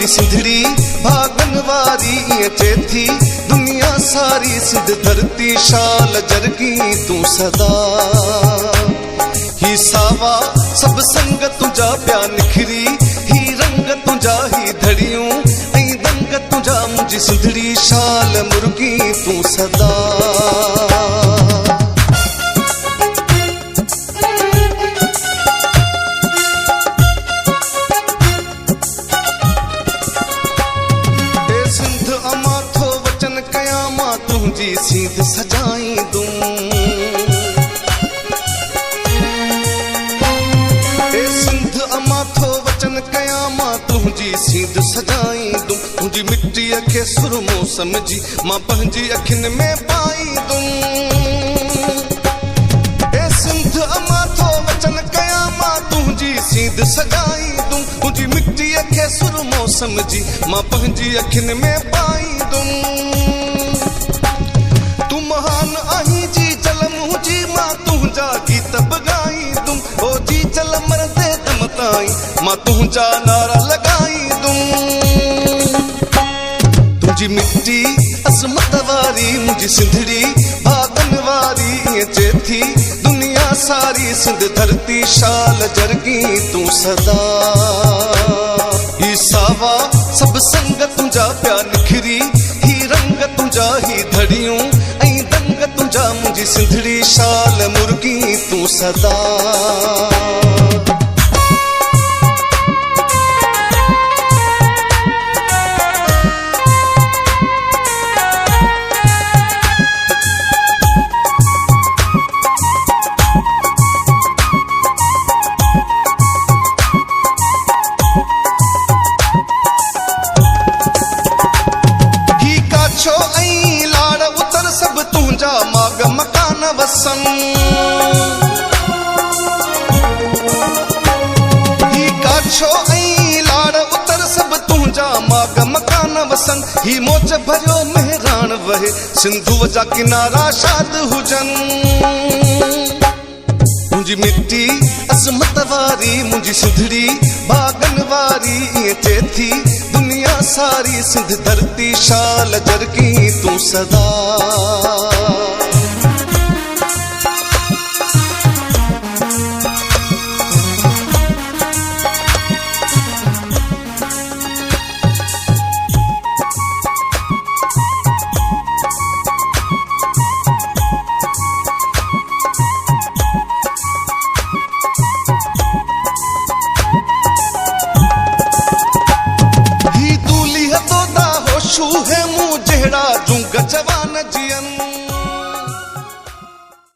मुझी सिंधड़ी भागन वारी अचे थी दुनिया सारी सिंध धरती शाल जरगी तू सदा ही सावा सब संग तुझा प्या निखरी ही रंग तुझा ही धड़ियों ऐं दंग तुझा मुझी सिंधड़ी शाल मुर्गी तू सदा तुझी सीध सजाई दूं ए सिंध अमा थो वचन कया मां तुझी सीध सजाई दूं तुझी मिट्टी के सुरमो समझी मां पंहिंजी अखिन में पाई दूं ए सिंध अमा थो वचन कया मां तुझी सीध सजाई दूं तुझी मिट्टी के सुरमो समझी मां पंहिंजी अखिन में पाई दूं महान आही जी चल मुझी मां तुझा गीत बगाई तुम ओ जी चल मरदे दम ताई मां तुझा नारा लगाई दूं तुझी मिट्टी अजमत वारी मुझी सिंधड़ी भागन वारी अचे थी दुनिया सारी सिंध धरती शाल जरगी तू सदा ही सावा सब संग तुझा प्या निखरी ही रंग तुझा ही धड़ियों तुझा मुझी सिंधड़ी शाल मुर्गी तू सदा ही काछो ऐं लाड़ उतर सब तुझा माग मकान वसन ही काछो ऐं लाड़ उतर सब तुझा माग मकान वसन ही मोच भरियो मेहरान वहे सिंधु जा किनारा शाद हुजन मुझी मिट्टी अजमत वारी मुझी सिंधड़ी भागन वारी अचे थी दुनिया सारी सिंध धरती शाल जरगी तू सदा है मुँह जहड़ा जुंग जवान जियन